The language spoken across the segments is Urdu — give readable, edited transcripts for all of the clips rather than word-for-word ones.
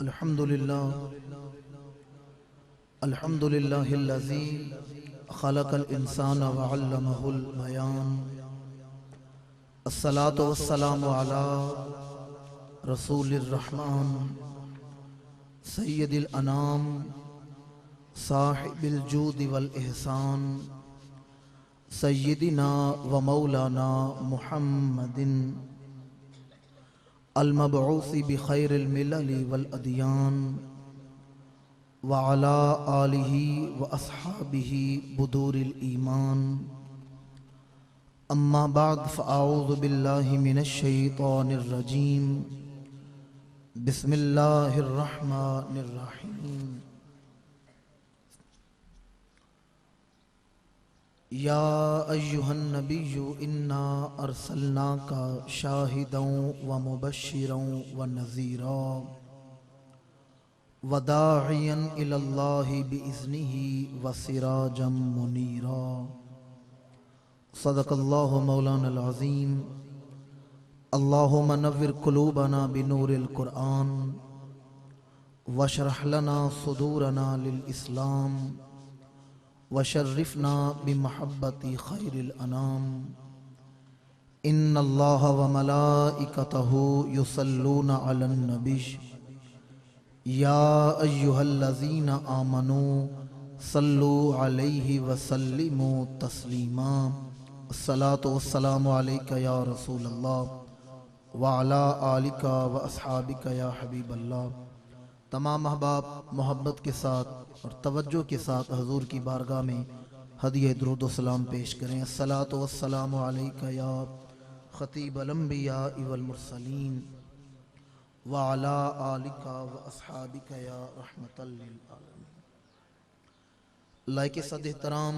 الحمد لله الحمد لله الذي خلق الإنسان وعلمه البيان. الصلاة والسلام على رسول الرحمن سيد الأنام صاحب الجود والإحسان سيدنا ومولانا محمد المبعوث بخير الملل والأديان وعلى آله وأصحابه بدور الإيمان. أما بعد فأعوذ بالله من الشيطان الرجيم. بسم الله الرحمن الرحيم. يا أيها النبي إنا أرسلناك شاهدا ومبشرا ونذيرا وداعيا إلى الله بإذنه وسراجا منيرا. صدق الله مولانا العظيم. اللهم نور قلوبنا بنور القرآن واشرح لنا صدورنا للإسلام وشرفنا بمحبة خير الأنام. إن الله وملائكته يصلون على النبي يا أيها الذين آمنوا صلوا عليه وسلموا تسليما. الصلاة والسلام عليك يا رسول الله وعلى آلك وأصحابك يا حبیب اللہ. تمام احباب محبت کے ساتھ اور توجہ کے ساتھ حضور کی بارگاہ میں ہدیہ درود و سلام پیش کریں. الصلاۃ والسلام علیک یا خطیب الانبیاء والمرسلین وعلی آلک واصحابک یا رحمۃ للعالمین. لائق صد احترام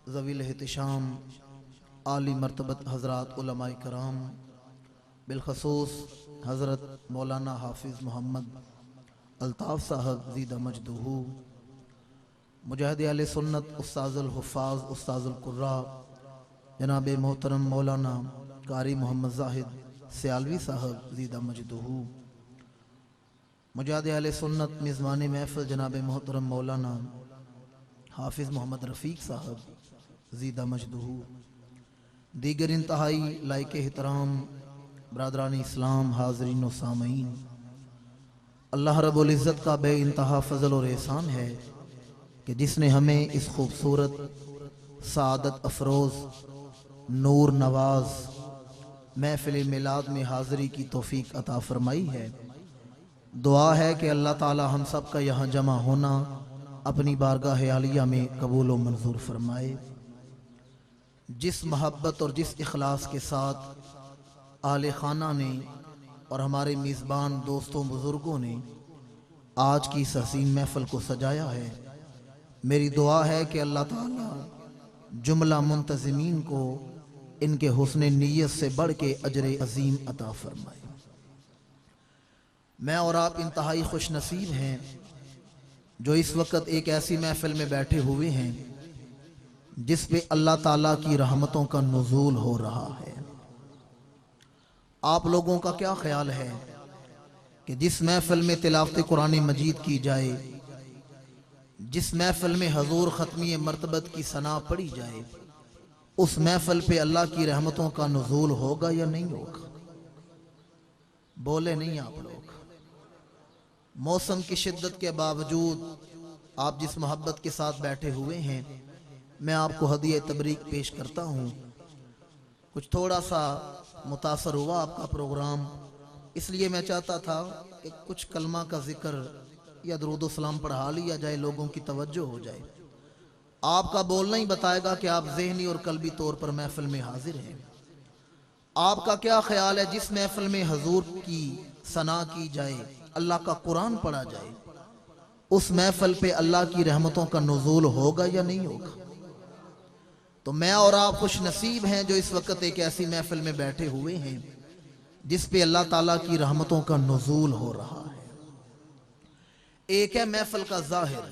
ذوی الاحتشام عالی مرتبت حضرات علماء کرام، بالخصوص حضرت مولانا حافظ محمد الطاف صاحب زیدہ مجدہ، مجاہد اہل سنت، استاذ الحفاظ، استاذ القراء جناب محترم مولانا قاری محمد زاہد سیالوی صاحب زیدہ مجدہ، مجاہد اہل سنت میزبان محفل جناب محترم مولانا حافظ محمد رفیق صاحب زیدہ مجدہ، دیگر انتہائی لائق احترام برادران اسلام، حاضرین و سامعین، اللہ رب العزت کا بے انتہا فضل اور احسان ہے کہ جس نے ہمیں اس خوبصورت سعادت افروز نور نواز محفل میلاد میں حاضری کی توفیق عطا فرمائی ہے. دعا ہے کہ اللہ تعالی ہم سب کا یہاں جمع ہونا اپنی بارگاہ عالیہ میں قبول و منظور فرمائے. جس محبت اور جس اخلاص کے ساتھ اہل خانہ نے اور ہمارے میزبان دوستوں بزرگوں نے آج کی اس حسین محفل کو سجایا ہے، میری دعا ہے کہ اللہ تعالیٰ جملہ منتظمین کو ان کے حسن نیت سے بڑھ کے اجر عظیم عطا فرمائے. میں اور آپ انتہائی خوش نصیب ہیں جو اس وقت ایک ایسی محفل میں بیٹھے ہوئے ہیں جس پہ اللہ تعالیٰ کی رحمتوں کا نزول ہو رہا ہے. آپ لوگوں کا کیا خیال ہے کہ جس محفل میں تلاوت قرآن مجید کی جائے، جس محفل میں حضور ختمی مرتبت کی ثنا پڑھی جائے، اس محفل پہ اللہ کی رحمتوں کا نزول ہوگا یا نہیں ہوگا؟ بولے نہیں آپ لوگ. موسم کی شدت کے باوجود آپ جس محبت کے ساتھ بیٹھے ہوئے ہیں، میں آپ کو ہدیہ تبریک پیش کرتا ہوں. کچھ تھوڑا سا متاثر ہوا آپ کا پروگرام، اس لیے میں چاہتا تھا کہ کچھ کلمہ کا ذکر یا درود و سلام پڑھا لیا جائے، لوگوں کی توجہ ہو جائے. آپ کا بولنا ہی بتائے گا کہ آپ ذہنی اور قلبی طور پر محفل میں حاضر ہیں. آپ کا کیا خیال ہے جس محفل میں حضور کی ثنا کی جائے، اللہ کا قرآن پڑھا جائے، اس محفل پہ اللہ کی رحمتوں کا نزول ہوگا یا نہیں ہوگا؟ تو میں اور آپ خوش نصیب ہیں جو اس وقت ایک ایسی محفل میں بیٹھے ہوئے ہیں جس پہ اللہ تعالیٰ کی رحمتوں کا نزول ہو رہا ہے. ایک ہے محفل کا ظاہر،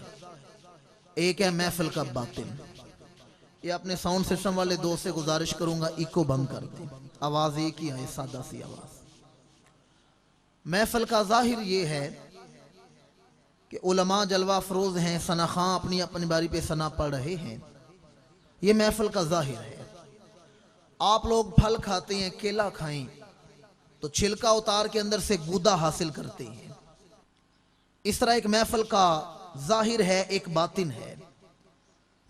ایک ہے محفل کا باطن. یہ اپنے ساؤنڈ سسٹم والے دوست سے گزارش کروں گا ایکو بند کر دیں، آواز ایک ہی آئے، سادہ سی آواز. محفل کا ظاہر یہ ہے کہ علماء جلوہ افروز ہیں، ثنا خاں اپنی اپنی باری پہ ثنا پڑھ رہے ہیں، یہ محفل کا ظاہر ہے۔ آپ لوگ پھل کھاتے ہیں، کیلا کھائیں تو چھلکا اتار کے اندر سے گودا حاصل کرتے ہیں، اس طرح ایک محفل کا ظاہر ہے، ایک باطن ہے۔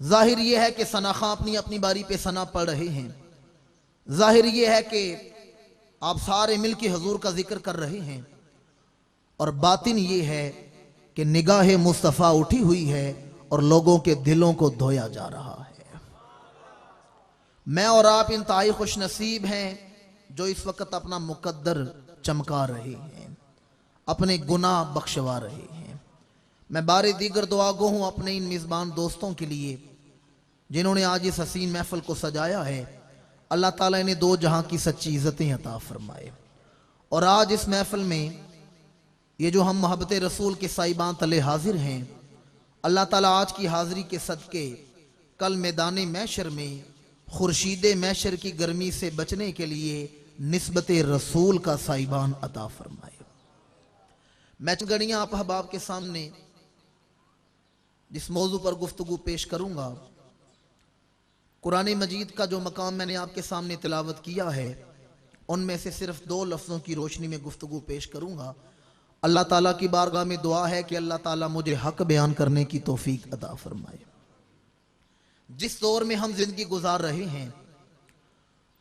ظاہر یہ ہے کہ ثنا خاں اپنی اپنی باری پہ ثنا پڑھ رہے ہیں، ظاہر یہ ہے کہ آپ سارے مل کے حضور کا ذکر کر رہے ہیں، اور باطن یہ ہے کہ نگاہ مصطفیٰ اٹھی ہوئی ہے اور لوگوں کے دلوں کو دھویا جا رہا ہے۔ میں اور آپ انتہائی خوش نصیب ہیں جو اس وقت اپنا مقدر چمکا رہے ہیں، اپنے گناہ بخشوا رہے ہیں۔ میں بار دیگر دعا گو ہوں اپنے ان میزبان دوستوں کے لیے جنہوں نے آج اس حسین محفل کو سجایا ہے۔ اللہ تعالیٰ انہیں دو جہاں کی سچی عزتیں عطا فرمائے، اور آج اس محفل میں یہ جو ہم محبت رسول کے سائبان تلے حاضر ہیں، اللہ تعالیٰ آج کی حاضری کے صدقے کل میدان محشر میں خورشید محشر کی گرمی سے بچنے کے لیے نسبت رسول کا سائبان عطا فرمائے۔ میں چند گھڑیاں آپ احباب کے سامنے جس موضوع پر گفتگو پیش کروں گا، قرآن مجید کا جو مقام میں نے آپ کے سامنے تلاوت کیا ہے، ان میں سے صرف 2 لفظوں کی روشنی میں گفتگو پیش کروں گا۔ اللہ تعالیٰ کی بارگاہ میں دعا ہے کہ اللہ تعالیٰ مجھے حق بیان کرنے کی توفیق عطا فرمائے۔ جس دور میں ہم زندگی گزار رہے ہیں،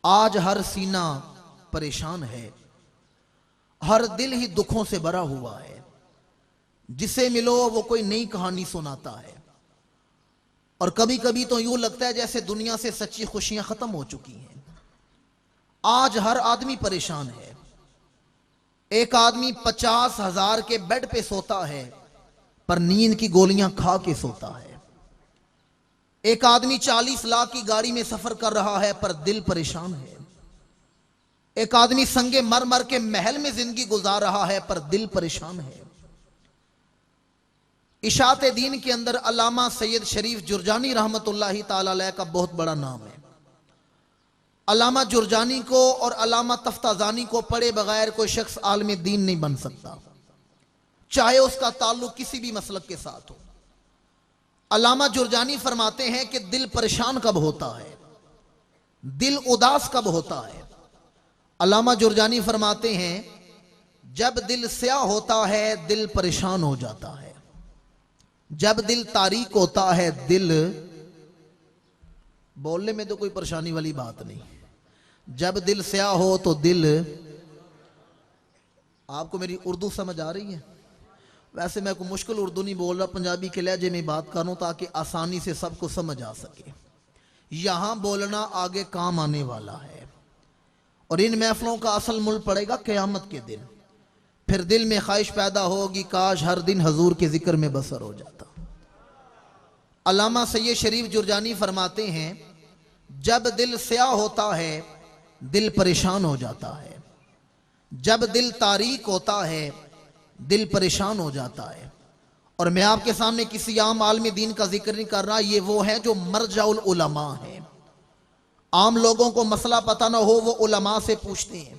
آج ہر سینہ پریشان ہے، ہر دل ہی دکھوں سے بھرا ہوا ہے، جسے ملو وہ کوئی نئی کہانی سناتا ہے، اور کبھی کبھی تو یوں لگتا ہے جیسے دنیا سے سچی خوشیاں ختم ہو چکی ہیں۔ آج ہر آدمی پریشان ہے۔ ایک آدمی 50,000 کے بیڈ پہ سوتا ہے پر نیند کی گولیاں کھا کے سوتا ہے۔ ایک آدمی 40 لاکھ کی گاڑی میں سفر کر رہا ہے پر دل پریشان ہے۔ ایک آدمی سنگ مرمر کے محل میں زندگی گزار رہا ہے پر دل پریشان ہے۔ اشاعت دین کے اندر علامہ سید شریف جرجانی رحمت اللہ تعالی علیہ کا بہت بڑا نام ہے۔ علامہ جرجانی کو اور علامہ تفتازانی کو پڑھے بغیر کوئی شخص عالم دین نہیں بن سکتا، چاہے اس کا تعلق کسی بھی مسلک کے ساتھ ہو۔ علامہ جرجانی فرماتے ہیں کہ دل پریشان کب ہوتا ہے، دل اداس کب ہوتا ہے۔ علامہ جرجانی فرماتے ہیں جب دل سیاہ ہوتا ہے دل پریشان ہو جاتا ہے، جب دل تاریک ہوتا ہے دل، بولنے میں تو کوئی پریشانی والی بات نہیں، جب دل سیاہ ہو تو دل، آپ کو میری اردو سمجھ آ رہی ہے؟ ویسے میں کوئی مشکل اردو نہیں بول رہا، پنجابی کے لہجے میں بات کروں تاکہ آسانی سے سب کو سمجھ آ سکے۔ یہاں بولنا آگے کام آنے والا ہے، اور ان محفلوں کا اصل مول پڑے گا قیامت کے دن۔ پھر دل میں خواہش پیدا ہوگی کاش ہر دن حضور کے ذکر میں بسر ہو جاتا۔ علامہ سید شریف جرجانی فرماتے ہیں جب دل سیاہ ہوتا ہے دل پریشان ہو جاتا ہے، جب دل تاریک ہوتا ہے دل پریشان ہو جاتا ہے۔ اور میں آپ کے سامنے کسی عام عالم دین کا ذکر نہیں کر رہا، یہ وہ ہیں جو مرجع العلماء ہیں۔ عام لوگوں کو مسئلہ پتہ نہ ہو وہ علماء سے پوچھتے ہیں،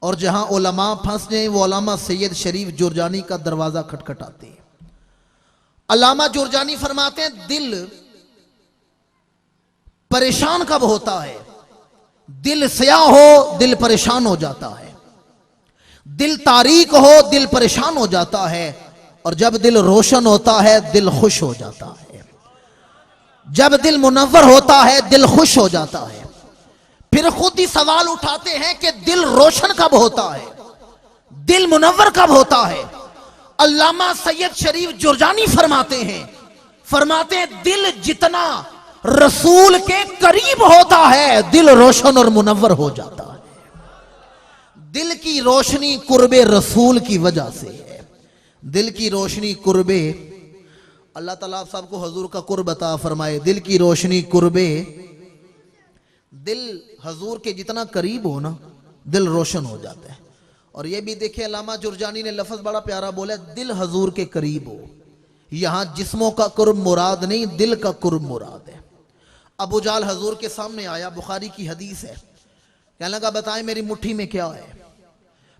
اور جہاں علماء پھنس جائیں وہ علامہ سید شریف جرجانی کا دروازہ کھٹکھٹاتے ہیں۔ علامہ جرجانی فرماتے ہیں دل پریشان کب ہوتا ہے، دل سیاہ ہو دل پریشان ہو جاتا ہے، دل تاریک ہو دل پریشان ہو جاتا ہے، اور جب دل روشن ہوتا ہے دل خوش ہو جاتا ہے، جب دل منور ہوتا ہے دل خوش ہو جاتا ہے۔ پھر خود ہی سوال اٹھاتے ہیں کہ دل روشن کب ہوتا ہے، دل منور کب ہوتا ہے؟ علامہ سید شریف جرجانی فرماتے ہیں دل جتنا رسول کے قریب ہوتا ہے دل روشن اور منور ہو جاتا ہے۔ دل کی روشنی قرب رسول کی وجہ سے ہے، دل کی روشنی قرب، اللہ تعالیٰ آپ سب کو حضور کا قرب عطا فرمائے۔ دل کی روشنی قرب، دل حضور کے جتنا قریب ہو نا دل روشن ہو جاتا ہے۔ اور یہ بھی دیکھیں علامہ جرجانی نے لفظ بڑا پیارا بولا، دل حضور کے قریب ہو۔ یہاں جسموں کا قرب مراد نہیں، دل کا قرب مراد ہے۔ ابو جہل حضور کے سامنے آیا، بخاری کی حدیث ہے، کہنے لگا بتائیں میری مٹھی میں کیا ہے؟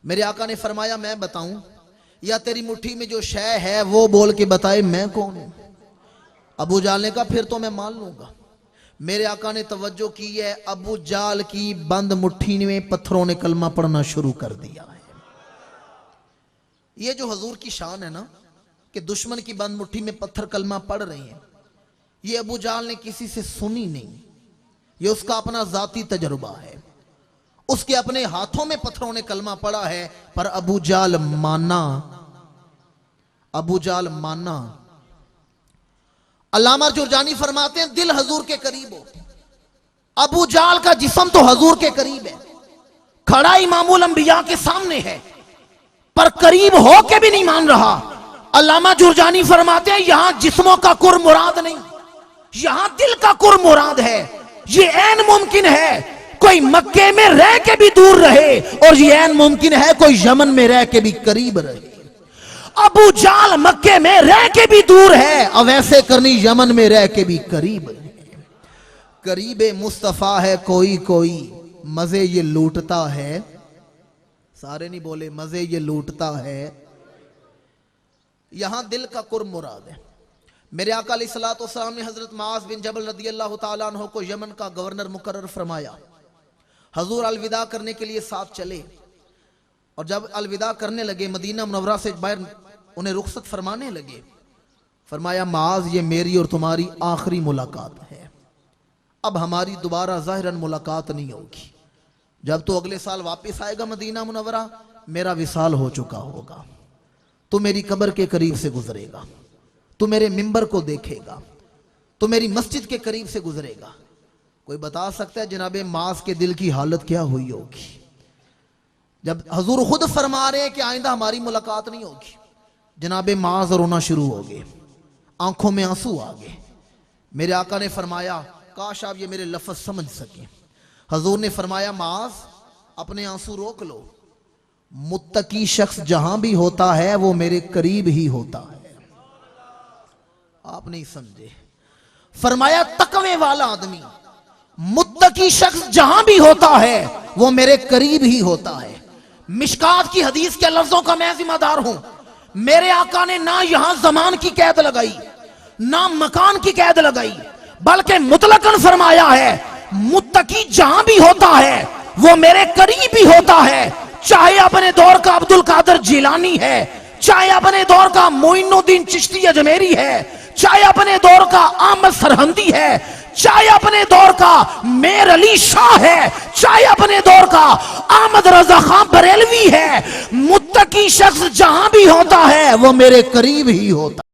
میرے آقا نے فرمایا میں بتاؤں یا تیری مٹھی میں جو شے ہے وہ بول کے بتائے میں کون ہوں؟ ابو جہل نے کہا پھر تو میں مان لوں گا۔ میرے آقا نے توجہ کی ہے، ابو جہل کی بند مٹھی میں پتھروں نے کلمہ پڑھنا شروع کر دیا ہے۔ یہ جو حضور کی شان ہے نا کہ دشمن کی بند مٹھی میں پتھر کلمہ پڑھ رہے ہیں، یہ ابو جہل نے کسی سے سنی نہیں، یہ اس کا اپنا ذاتی تجربہ ہے۔ اس کے اپنے ہاتھوں میں پتھروں نے کلمہ پڑھا ہے، پر ابو جہل مانا۔ علامہ جرجانی فرماتے ہیں دل حضور کے قریب ہو، ابو جہل کا جسم تو حضور کے قریب ہے، کھڑا امام الانبیاء کے سامنے ہے، پر قریب ہو کے بھی نہیں مان رہا۔ علامہ جرجانی فرماتے ہیں یہاں جسموں کا قرب مراد نہیں، یہاں دل کا قرب مراد ہے۔ یہ عین ممکن ہے کوئی مکے میں رہ کے بھی دور رہے، اور یہ عین ممکن ہے کوئی یمن میں رہ کے بھی قریب رہے۔ ابو جہل مکے میں رہ کے بھی دور ہے، اب ایسے کرنی یمن میں رہ کے بھی قریب ہے۔ قریب مصطفیٰ ہے کوئی مزے یہ لوٹتا ہے، سارے نہیں بولے مزے یہ لوٹتا ہے۔ یہاں دل کا قرب مراد ہے۔ میرے آقا علیہ السلام نے حضرت معاذ بن جبل رضی اللہ تعالیٰ عنہ کو یمن کا گورنر مقرر فرمایا۔ حضور الوداع کرنے کے لیے ساتھ چلے، اور جب الوداع کرنے لگے مدینہ منورہ سے باہر انہیں رخصت فرمانے لگے، فرمایا معاذ یہ میری اور تمہاری آخری ملاقات ہے، اب ہماری دوبارہ ظاہراً ملاقات نہیں ہوگی، جب تو اگلے سال واپس آئے گا مدینہ منورہ میرا وصال ہو چکا ہوگا، تو میری قبر کے قریب سے گزرے گا، تو میرے منبر کو دیکھے گا، تو میری مسجد کے قریب سے گزرے گا۔ کوئی بتا سکتا ہے جناب معاذ کے دل کی حالت کیا ہوئی ہوگی؟ جب حضور خود فرما رہے ہیں کہ آئندہ ہماری ملاقات نہیں ہوگی، جناب معاذ رونا شروع ہو گئے، آنکھوں میں آنسو آ گئے۔ میرے آقا نے فرمایا کاش آپ یہ میرے لفظ سمجھ سکیں۔ حضور نے فرمایا معاذ اپنے آنسو روک لو، متقی شخص جہاں بھی ہوتا ہے وہ میرے قریب ہی ہوتا ہے۔ آپ نہیں سمجھے، فرمایا تقوی والا آدمی، متقی شخص جہاں بھی ہوتا ہے وہ میرے قریب ہی ہوتا ہے۔ مشکات کی حدیث کے لفظوں کا میں ذمہ دار ہوں۔ میرے آقا نے نہ یہاں زمان کی قید لگائی نہ مکان کی قید لگائی، بلکہ مطلقاً فرمایا ہے متقی جہاں بھی ہوتا ہے وہ میرے قریب ہی ہوتا ہے، چاہے اپنے دور کا عبد القادر جیلانی ہے، چاہے اپنے دور کا معین الدین چشتی اجمیری ہے، چاہے اپنے دور کا احمد سرہندی ہے، چاہے اپنے دور کا میر علی شاہ ہے، چاہے اپنے دور کا احمد رضا خان بریلوی ہے، متقی شخص جہاں بھی ہوتا ہے وہ میرے قریب ہی ہوتا ہے۔